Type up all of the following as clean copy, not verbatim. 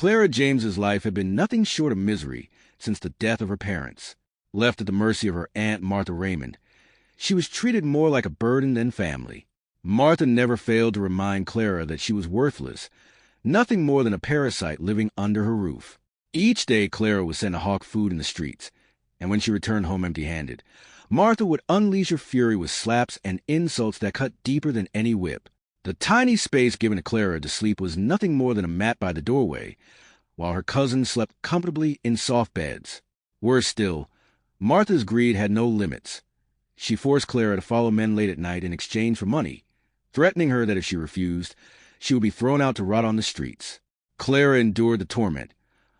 Clara James's life had been nothing short of misery since the death of her parents. Left at the mercy of her Aunt Martha Raymond, she was treated more like a burden than family. Martha never failed to remind Clara that she was worthless, nothing more than a parasite living under her roof. Each day Clara was sent to hawk food in the streets, and when she returned home empty-handed, Martha would unleash her fury with slaps and insults that cut deeper than any whip. The tiny space given to Clara to sleep was nothing more than a mat by the doorway, while her cousins slept comfortably in soft beds. Worse still, Martha's greed had no limits. She forced Clara to follow men late at night in exchange for money, threatening her that if she refused, she would be thrown out to rot on the streets. Clara endured the torment,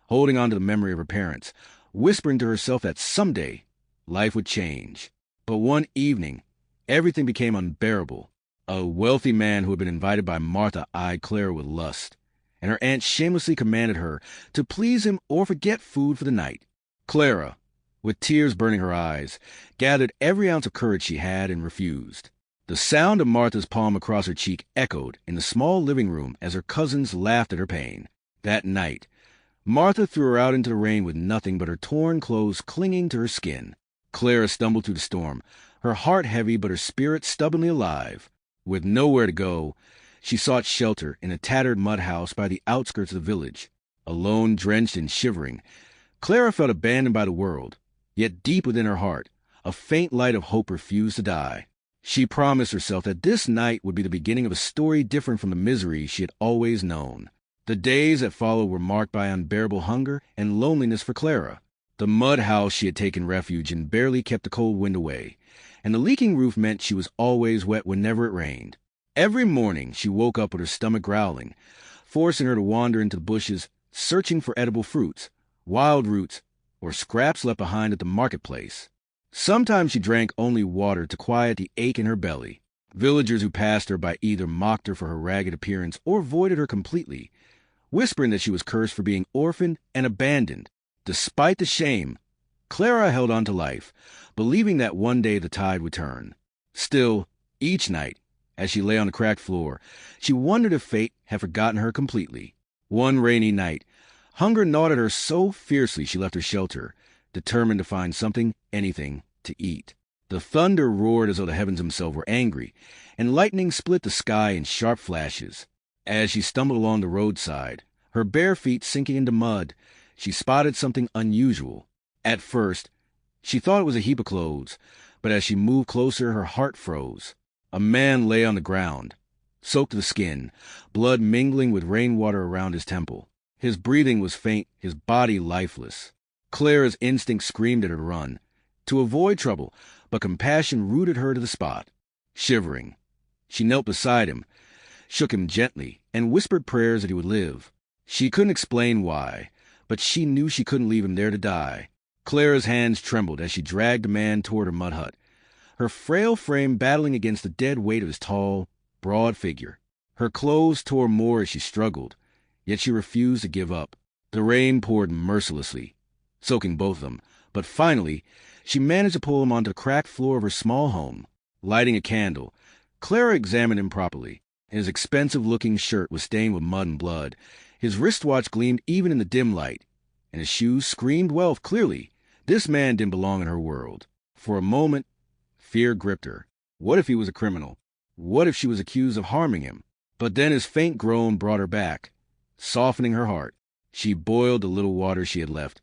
holding on to the memory of her parents, whispering to herself that someday life would change. But one evening, everything became unbearable. A wealthy man who had been invited by Martha eyed Clara with lust, and her aunt shamelessly commanded her to please him or forget food for the night. Clara, with tears burning her eyes, gathered every ounce of courage she had and refused. The sound of Martha's palm across her cheek echoed in the small living room as her cousins laughed at her pain. That night, Martha threw her out into the rain with nothing but her torn clothes clinging to her skin. Clara stumbled through the storm, her heart heavy but her spirit stubbornly alive. With nowhere to go, she sought shelter in a tattered mud house by the outskirts of the village. Alone, drenched and shivering, Clara felt abandoned by the world. Yet deep within her heart, a faint light of hope refused to die. She promised herself that this night would be the beginning of a story different from the misery she had always known. The days that followed were marked by unbearable hunger and loneliness for Clara. The mud house she had taken refuge in barely kept the cold wind away, and the leaking roof meant she was always wet whenever it rained. Every morning she woke up with her stomach growling, forcing her to wander into the bushes, searching for edible fruits, wild roots, or scraps left behind at the marketplace. Sometimes she drank only water to quiet the ache in her belly. Villagers who passed her by either mocked her for her ragged appearance or avoided her completely, whispering that she was cursed for being orphaned and abandoned. Despite the shame, Clara held on to life, believing that one day the tide would turn. Still, each night, as she lay on the cracked floor, she wondered if fate had forgotten her completely. One rainy night, hunger gnawed at her so fiercely she left her shelter, determined to find something, anything, to eat. The thunder roared as though the heavens themselves were angry, and lightning split the sky in sharp flashes. As she stumbled along the roadside, her bare feet sinking into mud, she spotted something unusual. At first, she thought it was a heap of clothes, but as she moved closer, her heart froze. A man lay on the ground, soaked to the skin, blood mingling with rainwater around his temple. His breathing was faint, his body lifeless. Clara's instinct screamed at her to run, to avoid trouble, but compassion rooted her to the spot. Shivering, she knelt beside him, shook him gently, and whispered prayers that he would live. She couldn't explain why, but she knew she couldn't leave him there to die. Clara's hands trembled as she dragged the man toward her mud hut, her frail frame battling against the dead weight of his tall, broad figure. Her clothes tore more as she struggled, yet she refused to give up. The rain poured mercilessly, soaking both of them, but finally, she managed to pull him onto the cracked floor of her small home. Lighting a candle, Clara examined him properly. His expensive-looking shirt was stained with mud and blood. His wristwatch gleamed even in the dim light, and his shoes screamed wealth clearly. This man didn't belong in her world. For a moment, fear gripped her. What if he was a criminal? What if she was accused of harming him? But then his faint groan brought her back, softening her heart. She boiled the little water she had left,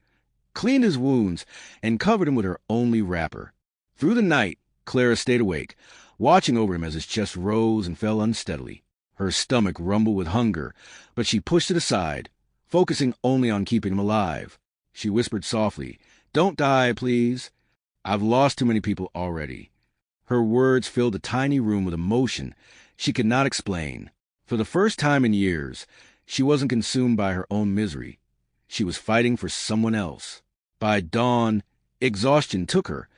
cleaned his wounds, and covered him with her only wrapper. Through the night, Clara stayed awake, watching over him as his chest rose and fell unsteadily. Her stomach rumbled with hunger, but she pushed it aside, focusing only on keeping him alive. She whispered softly, "Don't die, please. I've lost too many people already." Her words filled the tiny room with emotion she could not explain. For the first time in years, she wasn't consumed by her own misery. She was fighting for someone else. By dawn, exhaustion took her,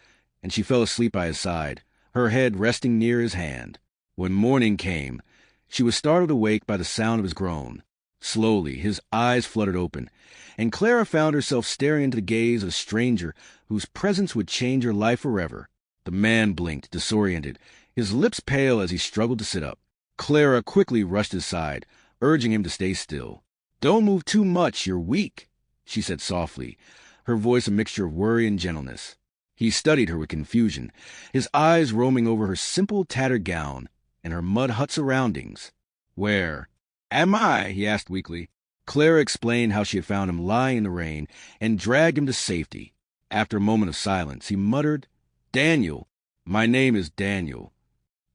and she fell asleep by his side, her head resting near his hand. When morning came, she was startled awake by the sound of his groan. Slowly, his eyes fluttered open, and Clara found herself staring into the gaze of a stranger whose presence would change her life forever. The man blinked, disoriented, his lips pale as he struggled to sit up. Clara quickly rushed his side, urging him to stay still. "Don't move too much, you're weak," she said softly, her voice a mixture of worry and gentleness. He studied her with confusion, his eyes roaming over her simple tattered gown and her mud hut surroundings. "Where am I?" he asked weakly. Clara explained how she had found him lying in the rain and dragged him to safety. After a moment of silence, he muttered, "Daniel. My name is Daniel."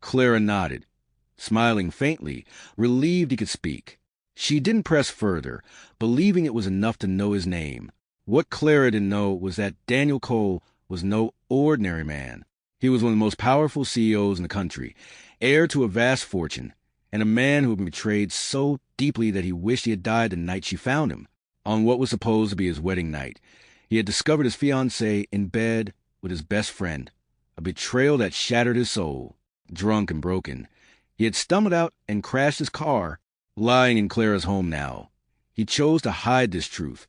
Clara nodded, smiling faintly, relieved he could speak. She didn't press further, believing it was enough to know his name. What Clara didn't know was that Daniel Cole was no ordinary man. He was one of the most powerful CEOs in the country, heir to a vast fortune, and a man who had been betrayed so deeply that he wished he had died the night she found him. On what was supposed to be his wedding night, he had discovered his fiancée in bed with his best friend, a betrayal that shattered his soul. Drunk and broken, he had stumbled out and crashed his car, lying in Clara's home now. He chose to hide this truth,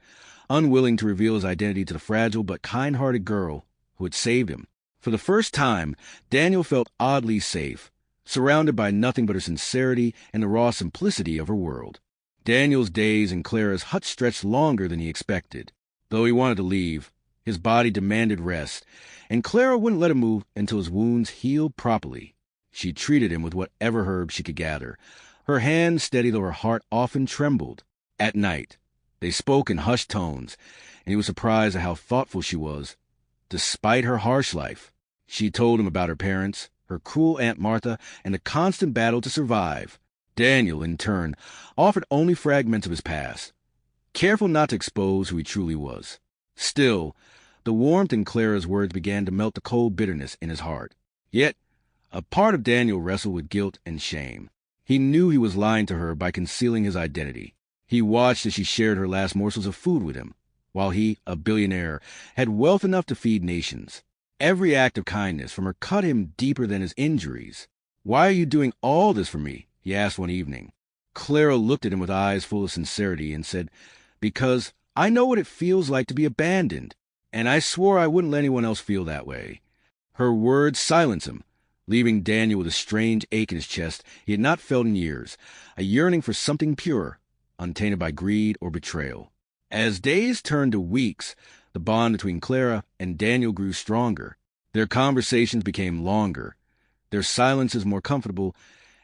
unwilling to reveal his identity to the fragile but kind-hearted girl who had saved him. For the first time, Daniel felt oddly safe, surrounded by nothing but her sincerity and the raw simplicity of her world. Daniel's days in Clara's hut stretched longer than he expected. Though he wanted to leave, his body demanded rest, and Clara wouldn't let him move until his wounds healed properly. She treated him with whatever herbs she could gather, her hand steady though her heart often trembled. At night, they spoke in hushed tones, and he was surprised at how thoughtful she was. Despite her harsh life, she told him about her parents, her cruel Aunt Martha, and the constant battle to survive. Daniel, in turn, offered only fragments of his past, careful not to expose who he truly was. Still, the warmth in Clara's words began to melt the cold bitterness in his heart. Yet, a part of Daniel wrestled with guilt and shame. He knew he was lying to her by concealing his identity. He watched as she shared her last morsels of food with him, while he, a billionaire, had wealth enough to feed nations. Every act of kindness from her cut him deeper than his injuries. "Why are you doing all this for me?" he asked one evening. Clara looked at him with eyes full of sincerity and said, "Because I know what it feels like to be abandoned, and I swore I wouldn't let anyone else feel that way." Her words silenced him, leaving Daniel with a strange ache in his chest he had not felt in years, a yearning for something pure, untainted by greed or betrayal. As days turned to weeks, the bond between Clara and Daniel grew stronger. Their conversations became longer, their silences more comfortable,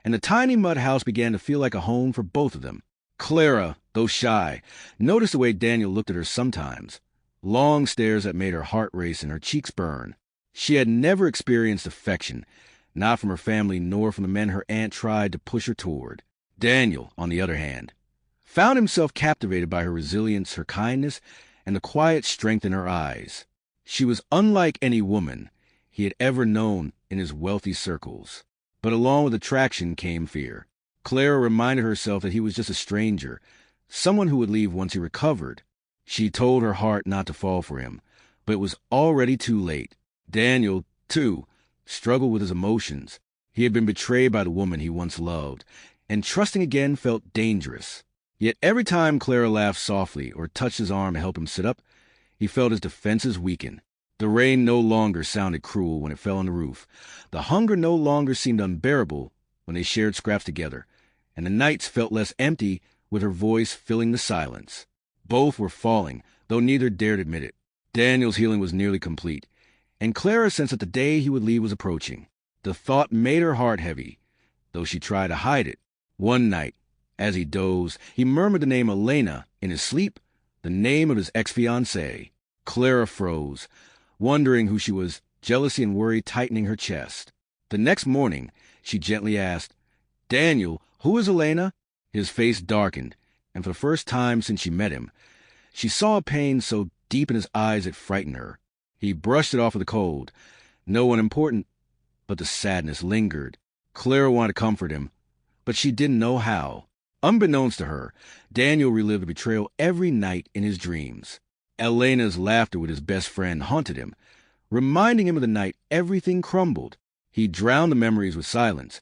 and the tiny mud house began to feel like a home for both of them. Clara, though shy, noticed the way Daniel looked at her sometimes, long stares that made her heart race and her cheeks burn. She had never experienced affection, not from her family nor from the men her aunt tried to push her toward. Daniel, on the other hand, found himself captivated by her resilience, her kindness, and the quiet strength in her eyes. She was unlike any woman he had ever known in his wealthy circles. But along with attraction came fear. Clara reminded herself that he was just a stranger, someone who would leave once he recovered. She told her heart not to fall for him, but it was already too late. Daniel, too, struggled with his emotions. He had been betrayed by the woman he once loved, and trusting again felt dangerous. Yet every time Clara laughed softly or touched his arm to help him sit up, he felt his defenses weaken. The rain no longer sounded cruel when it fell on the roof. The hunger no longer seemed unbearable when they shared scraps together, and the nights felt less empty with her voice filling the silence. Both were falling, though neither dared admit it. Daniel's healing was nearly complete, and Clara sensed that the day he would leave was approaching. The thought made her heart heavy, though she tried to hide it. One night, as he dozed, he murmured the name Elena in his sleep, the name of his ex-fiancée. Clara froze, wondering who she was, jealousy and worry tightening her chest. The next morning, she gently asked, "Daniel, who is Elena?" His face darkened, and for the first time since she met him, she saw a pain so deep in his eyes it frightened her. He brushed it off with a cold. No one important, but the sadness lingered. Clara wanted to comfort him, but she didn't know how. Unbeknownst to her, Daniel relived the betrayal every night in his dreams. Elena's laughter with his best friend haunted him, reminding him of the night everything crumbled. He drowned the memories with silence,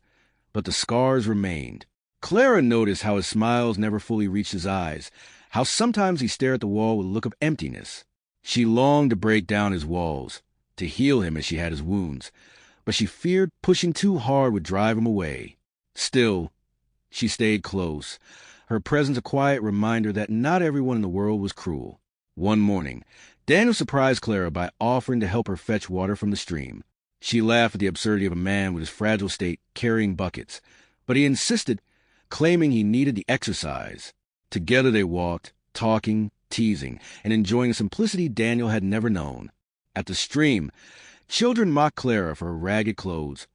but the scars remained. Clara noticed how his smiles never fully reached his eyes, how sometimes he stared at the wall with a look of emptiness. She longed to break down his walls, to heal him as she had his wounds, but she feared pushing too hard would drive him away. Still, she stayed close, her presence a quiet reminder that not everyone in the world was cruel. One morning, Daniel surprised Clara by offering to help her fetch water from the stream. She laughed at the absurdity of a man with his fragile state carrying buckets, but he insisted, claiming he needed the exercise. Together they walked, talking, teasing, and enjoying a simplicity Daniel had never known. At the stream, children mocked Clara for her ragged clothes,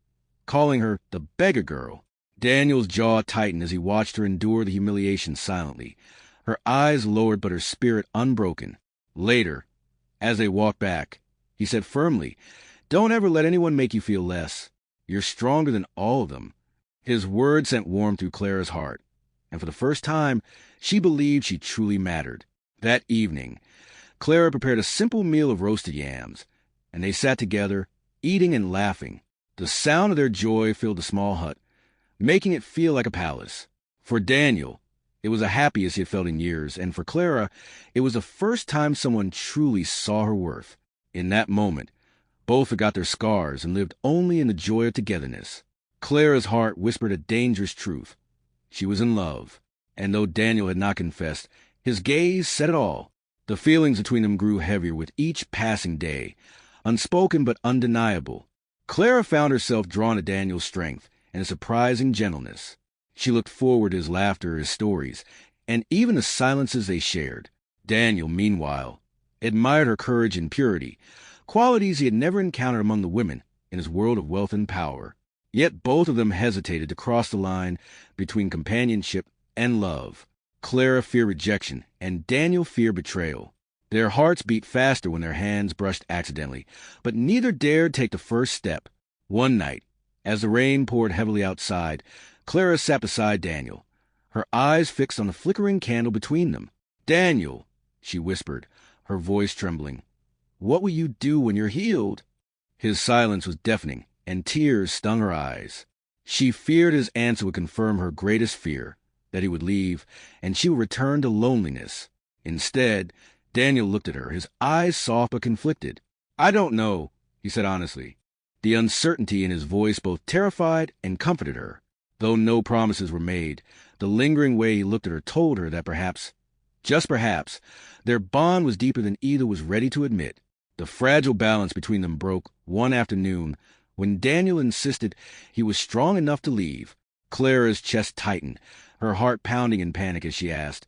calling her the beggar girl. Daniel's jaw tightened as he watched her endure the humiliation silently, her eyes lowered but her spirit unbroken. Later, as they walked back, he said firmly, "Don't ever let anyone make you feel less. You're stronger than all of them." His words sent warmth through Clara's heart, and for the first time, she believed she truly mattered. That evening, Clara prepared a simple meal of roasted yams, and they sat together, eating and laughing. The sound of their joy filled the small hut, making it feel like a palace. For Daniel, it was the happiest he had felt in years, and for Clara, it was the first time someone truly saw her worth. In that moment, both forgot their scars and lived only in the joy of togetherness. Clara's heart whispered a dangerous truth. She was in love, and though Daniel had not confessed, his gaze said it all. The feelings between them grew heavier with each passing day, unspoken but undeniable. Clara found herself drawn to Daniel's strength and his surprising gentleness. She looked forward to his laughter, his stories, and even the silences they shared. Daniel, meanwhile, admired her courage and purity, qualities he had never encountered among the women in his world of wealth and power. Yet both of them hesitated to cross the line between companionship and love. Clara feared rejection, and Daniel feared betrayal. Their hearts beat faster when their hands brushed accidentally, but neither dared take the first step. One night, as the rain poured heavily outside, Clara sat beside Daniel, her eyes fixed on the flickering candle between them. "Daniel," she whispered, her voice trembling, "what will you do when you're healed?" His silence was deafening, and tears stung her eyes. She feared his answer would confirm her greatest fear, that he would leave, and she would return to loneliness. Instead, Daniel looked at her, his eyes soft but conflicted. "I don't know," he said honestly. The uncertainty in his voice both terrified and comforted her. Though no promises were made, the lingering way he looked at her told her that perhaps, just perhaps, their bond was deeper than either was ready to admit. The fragile balance between them broke one afternoon when Daniel insisted he was strong enough to leave. Clara's chest tightened, her heart pounding in panic as she asked,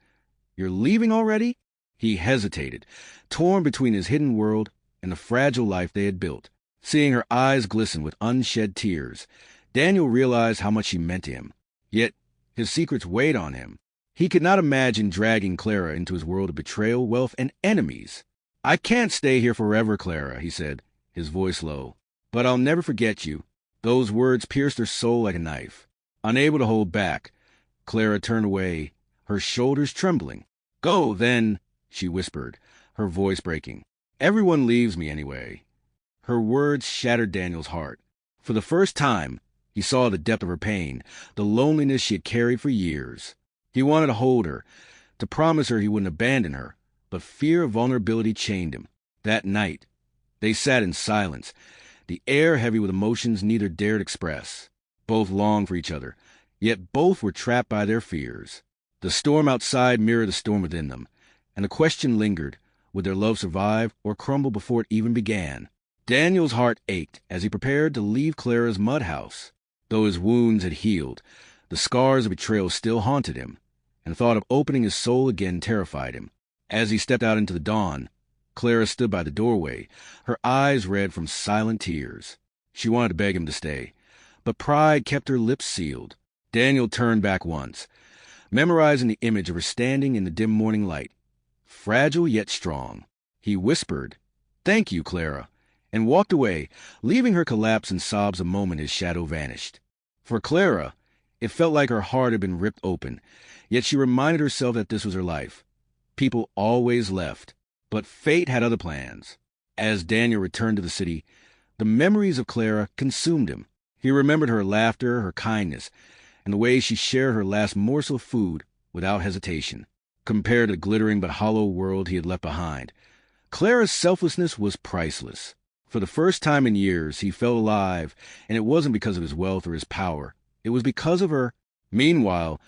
"You're leaving already?" He hesitated, torn between his hidden world and the fragile life they had built. Seeing her eyes glisten with unshed tears, Daniel realized how much she meant to him. Yet his secrets weighed on him. He could not imagine dragging Clara into his world of betrayal, wealth, and enemies. "I can't stay here forever, Clara," he said, his voice low. "But I'll never forget you." Those words pierced her soul like a knife. Unable to hold back, Clara turned away, her shoulders trembling. "Go, then," she whispered, her voice breaking. "Everyone leaves me anyway." Her words shattered Daniel's heart. For the first time, he saw the depth of her pain, the loneliness she had carried for years. He wanted to hold her, to promise her he wouldn't abandon her, but fear of vulnerability chained him. That night, they sat in silence, the air heavy with emotions neither dared express. Both longed for each other, yet both were trapped by their fears. The storm outside mirrored the storm within them, and the question lingered, would their love survive or crumble before it even began? Daniel's heart ached as he prepared to leave Clara's mud house. Though his wounds had healed, the scars of betrayal still haunted him, and the thought of opening his soul again terrified him. As he stepped out into the dawn, Clara stood by the doorway, her eyes red from silent tears. She wanted to beg him to stay, but pride kept her lips sealed. Daniel turned back once, memorizing the image of her standing in the dim morning light, fragile yet strong. He whispered, "Thank you, Clara," and walked away, leaving her collapse in sobs the moment his shadow vanished. For Clara, it felt like her heart had been ripped open, yet she reminded herself that this was her life. People always left, but fate had other plans. As Daniel returned to the city, the memories of Clara consumed him. He remembered her laughter, her kindness, and the way she shared her last morsel of food without hesitation. Compared to the glittering but hollow world he had left behind, Clara's selflessness was priceless. For the first time in years, he felt alive, and it wasn't because of his wealth or his power. It was because of her. Meanwhile,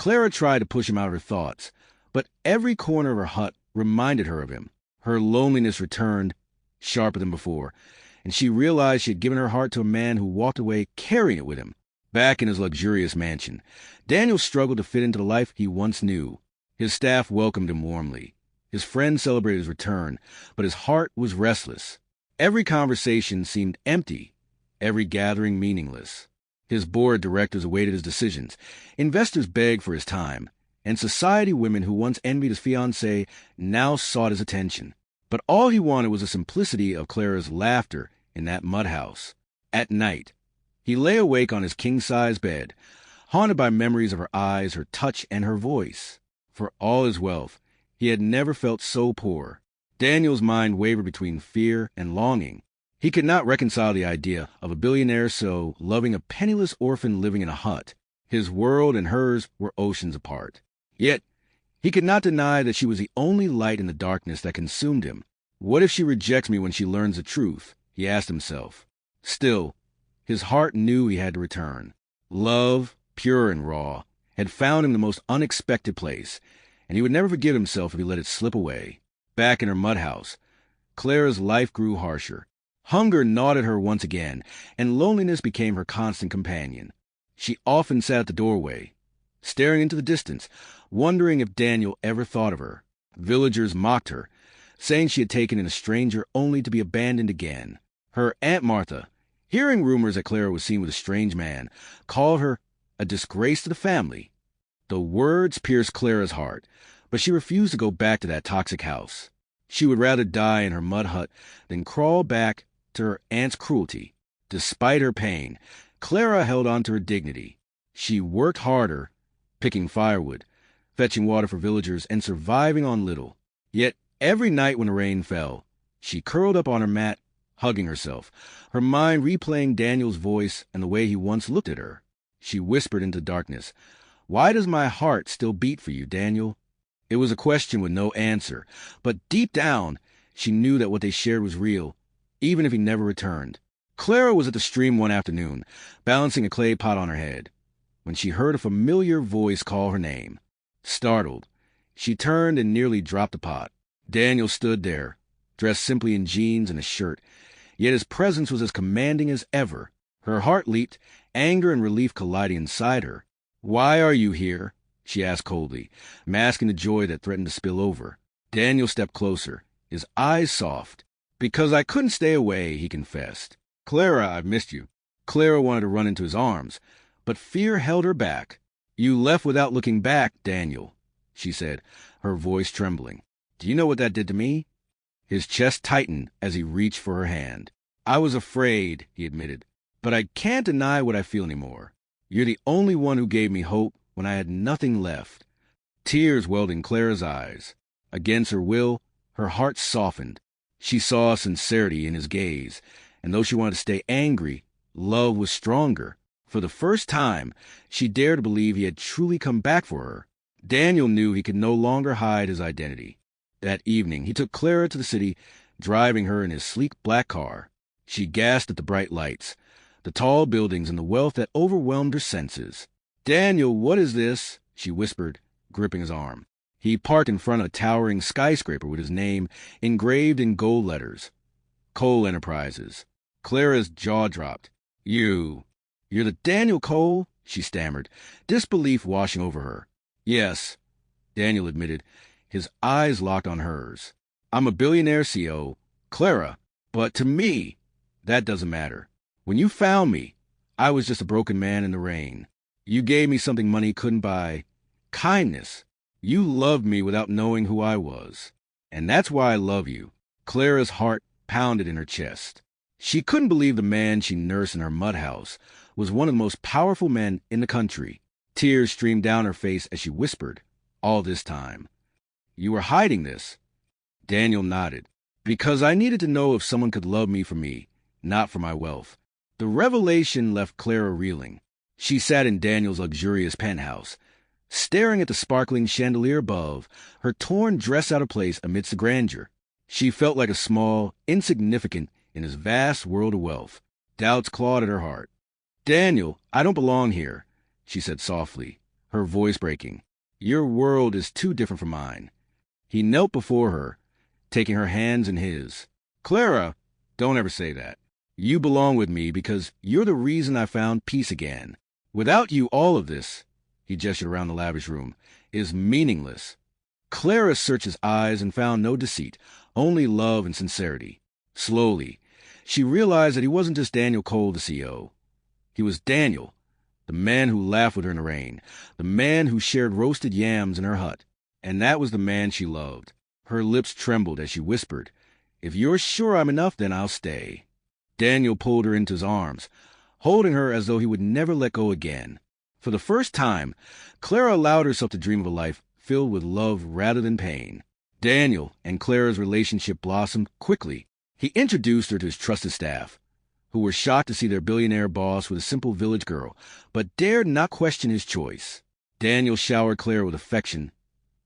Clara tried to push him out of her thoughts, but every corner of her hut reminded her of him. Her loneliness returned, sharper than before, and she realized she had given her heart to a man who walked away carrying it with him. Back in his luxurious mansion, Daniel struggled to fit into the life he once knew. His staff welcomed him warmly. His friends celebrated his return, but his heart was restless. Every conversation seemed empty, every gathering meaningless. His board of directors awaited his decisions. Investors begged for his time, and society women who once envied his fiancée now sought his attention. But all he wanted was the simplicity of Clara's laughter in that mud house. At night, he lay awake on his king-size bed, haunted by memories of her eyes, her touch, and her voice. For all his wealth, he had never felt so poor. Daniel's mind wavered between fear and longing. He could not reconcile the idea of a billionaire so loving a penniless orphan living in a hut. His world and hers were oceans apart. Yet, he could not deny that she was the only light in the darkness that consumed him. What if she rejects me when she learns the truth? He asked himself. Still, his heart knew he had to return. Love, pure and raw, had found him the most unexpected place, and he would never forgive himself if he let it slip away. Back in her mud house, Clara's life grew harsher. Hunger gnawed at her once again, and loneliness became her constant companion. She often sat at the doorway, staring into the distance, wondering if Daniel ever thought of her. Villagers mocked her, saying she had taken in a stranger only to be abandoned again. Her Aunt Martha, hearing rumors that Clara was seen with a strange man, called her a disgrace to the family. The words pierced Clara's heart, but she refused to go back to that toxic house. She would rather die in her mud hut than crawl back to her aunt's cruelty. Despite her pain, Clara held on to her dignity. She worked harder, picking firewood, fetching water for villagers, and surviving on little. Yet every night when the rain fell, she curled up on her mat, hugging herself, her mind replaying Daniel's voice and the way he once looked at her. She whispered into darkness, "Why does my heart still beat for you, Daniel?" It was a question with no answer, but deep down, she knew that what they shared was real, even if he never returned. Clara was at the stream one afternoon, balancing a clay pot on her head, when she heard a familiar voice call her name. Startled, she turned and nearly dropped the pot. Daniel stood there, dressed simply in jeans and a shirt, yet his presence was as commanding as ever. Her heart leaped, anger and relief colliding inside her. "Why are you here?" she asked coldly, masking the joy that threatened to spill over. Daniel stepped closer, his eyes soft. "Because I couldn't stay away," he confessed. "Clara, I've missed you." Clara wanted to run into his arms, but fear held her back. "You left without looking back, Daniel," she said, her voice trembling. "Do you know what that did to me?" His chest tightened as he reached for her hand. "I was afraid," he admitted, "but I can't deny what I feel anymore. You're the only one who gave me hope when I had nothing left." Tears welled in Clara's eyes. Against her will, her heart softened. She saw sincerity in his gaze, and though she wanted to stay angry, love was stronger. For the first time, she dared to believe he had truly come back for her. Daniel knew he could no longer hide his identity. That evening, he took Clara to the city, driving her in his sleek black car. She gasped at the bright lights, the tall buildings, and the wealth that overwhelmed her senses. "Daniel, what is this?" she whispered, gripping his arm. He parked in front of a towering skyscraper with his name engraved in gold letters. Cole Enterprises. Clara's jaw dropped. You're the Daniel Cole?" she stammered, disbelief washing over her. "Yes," Daniel admitted, his eyes locked on hers. "I'm a billionaire CEO, Clara, but to me, that doesn't matter. When you found me, I was just a broken man in the rain. You gave me something money couldn't buy. Kindness. You loved me without knowing who I was. And that's why I love you." Clara's heart pounded in her chest. She couldn't believe the man she nursed in her mud house was one of the most powerful men in the country. Tears streamed down her face as she whispered, "All this time. You were hiding this." Daniel nodded. "Because I needed to know if someone could love me for me, not for my wealth." The revelation left Clara reeling. She sat in Daniel's luxurious penthouse, staring at the sparkling chandelier above, her torn dress out of place amidst the grandeur. She felt like a small, insignificant in his vast world of wealth. Doubts clawed at her heart. "Daniel, I don't belong here," she said softly. her voice breaking. Your world is too different from mine. He knelt before her, taking her hands in his. Clara, don't ever say that. You belong with me because you're the reason I found peace again. Without you, all of this, he gestured around the lavish room, is meaningless. Clara searched his eyes and found no deceit, only love and sincerity. Slowly, she realized that he wasn't just Daniel Cole, the CEO. He was Daniel, the man who laughed with her in the rain, the man who shared roasted yams in her hut. And that was the man she loved. Her lips trembled as she whispered, "If you're sure I'm enough, then I'll stay." Daniel pulled her into his arms, holding her as though he would never let go again. For the first time, Clara allowed herself to dream of a life filled with love rather than pain. Daniel and Clara's relationship blossomed quickly. He introduced her to his trusted staff, who were shocked to see their billionaire boss with a simple village girl, but dared not question his choice. Daniel showered Clara with affection,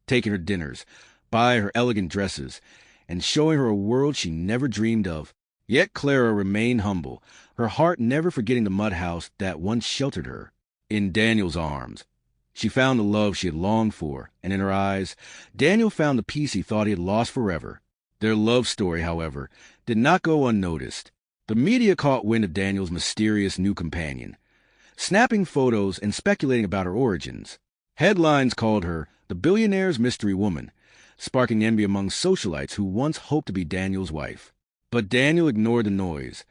taking her dinners, buying her elegant dresses, and showing her a world she never dreamed of. Yet Clara remained humble, her heart never forgetting the mud house that once sheltered her. In Daniel's arms, she found the love she had longed for, and in her eyes, Daniel found the peace he thought he had lost forever. Their love story, however, did not go unnoticed. The media caught wind of Daniel's mysterious new companion, snapping photos and speculating about her origins. Headlines called her the billionaire's mystery woman, sparking envy among socialites who once hoped to be Daniel's wife. But Daniel ignored the noise,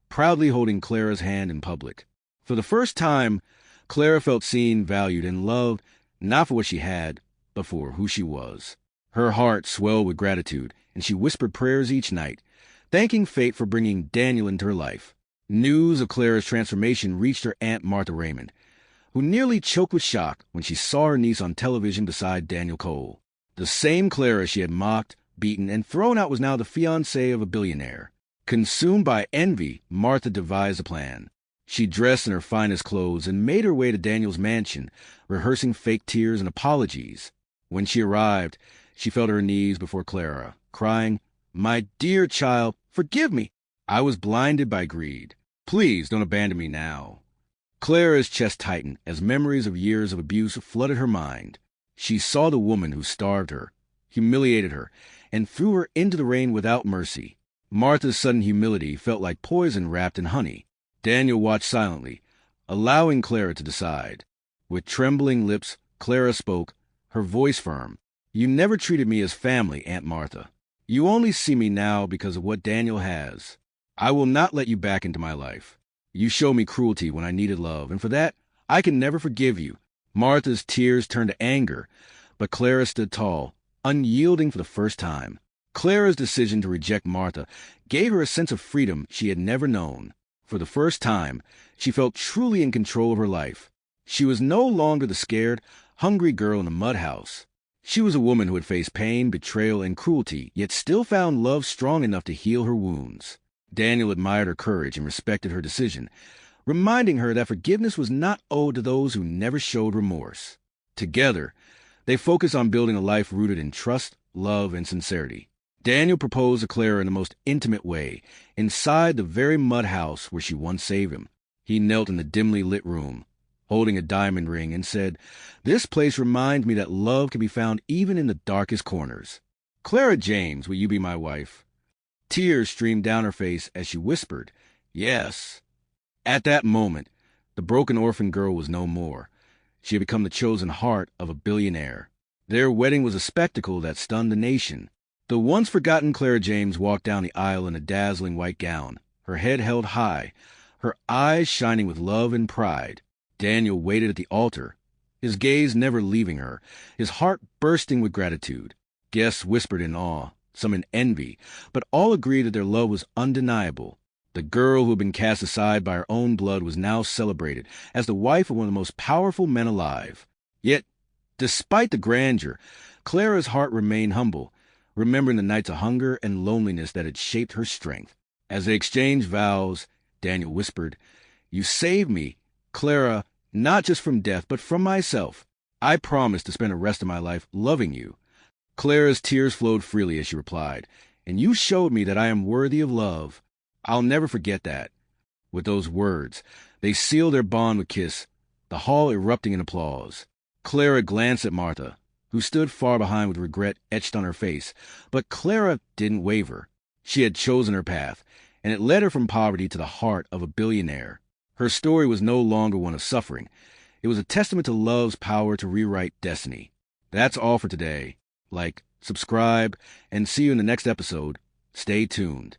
proudly holding Clara's hand in public. For the first time, Clara felt seen, valued, and loved, not for what she had, but for who she was. Her heart swelled with gratitude, and she whispered prayers each night, thanking fate for bringing Daniel into her life. News of Clara's transformation reached her Aunt Martha Raymond, who nearly choked with shock when she saw her niece on television beside Daniel Cole. The same Clara she had mocked, beaten, and thrown out was now the fiancée of a billionaire. Consumed by envy, Martha devised a plan. She dressed in her finest clothes and made her way to Daniel's mansion, rehearsing fake tears and apologies. When she arrived, she fell to her knees before Clara, crying, "My dear child, forgive me. I was blinded by greed. Please don't abandon me now." Clara's chest tightened as memories of years of abuse flooded her mind. She saw the woman who starved her, humiliated her, and threw her into the rain without mercy. Martha's sudden humility felt like poison wrapped in honey. Daniel watched silently, allowing Clara to decide. With trembling lips, Clara spoke, her voice firm. "You never treated me as family, Aunt Martha. You only see me now because of what Daniel has. I will not let you back into my life. You showed me cruelty when I needed love, and for that, I can never forgive you." Martha's tears turned to anger, but Clara stood tall, unyielding for the first time. Clara's decision to reject Martha gave her a sense of freedom she had never known. For the first time, she felt truly in control of her life. She was no longer the scared, hungry girl in the mud house. She was a woman who had faced pain, betrayal, and cruelty, yet still found love strong enough to heal her wounds. Daniel admired her courage and respected her decision, reminding her that forgiveness was not owed to those who never showed remorse. Together, they focused on building a life rooted in trust, love, and sincerity. Daniel proposed to Clara in the most intimate way, inside the very mud house where she once saved him. He knelt in the dimly lit room, holding a diamond ring, and said, "This place reminds me that love can be found even in the darkest corners. Clara James, will you be my wife?" Tears streamed down her face as she whispered, "Yes." At that moment, the broken orphan girl was no more. She had become the chosen heart of a billionaire. Their wedding was a spectacle that stunned the nation. The once-forgotten Clara James walked down the aisle in a dazzling white gown, her head held high, her eyes shining with love and pride. Daniel waited at the altar, his gaze never leaving her, his heart bursting with gratitude. Guests whispered in awe, some in envy, but all agreed that their love was undeniable. The girl who had been cast aside by her own blood was now celebrated as the wife of one of the most powerful men alive. Yet, despite the grandeur, Clara's heart remained humble, remembering the nights of hunger and loneliness that had shaped her strength. As they exchanged vows, Daniel whispered, "You saved me, Clara, not just from death, but from myself. I promise to spend the rest of my life loving you." Clara's tears flowed freely as she replied, "And you showed me that I am worthy of love. I'll never forget that." With those words, they sealed their bond with a kiss, the hall erupting in applause. Clara glanced at Martha, who stood far behind with regret etched on her face. But Clara didn't waver. She had chosen her path, and it led her from poverty to the heart of a billionaire. Her story was no longer one of suffering. It was a testament to love's power to rewrite destiny. That's all for today. Like, subscribe, and see you in the next episode. Stay tuned.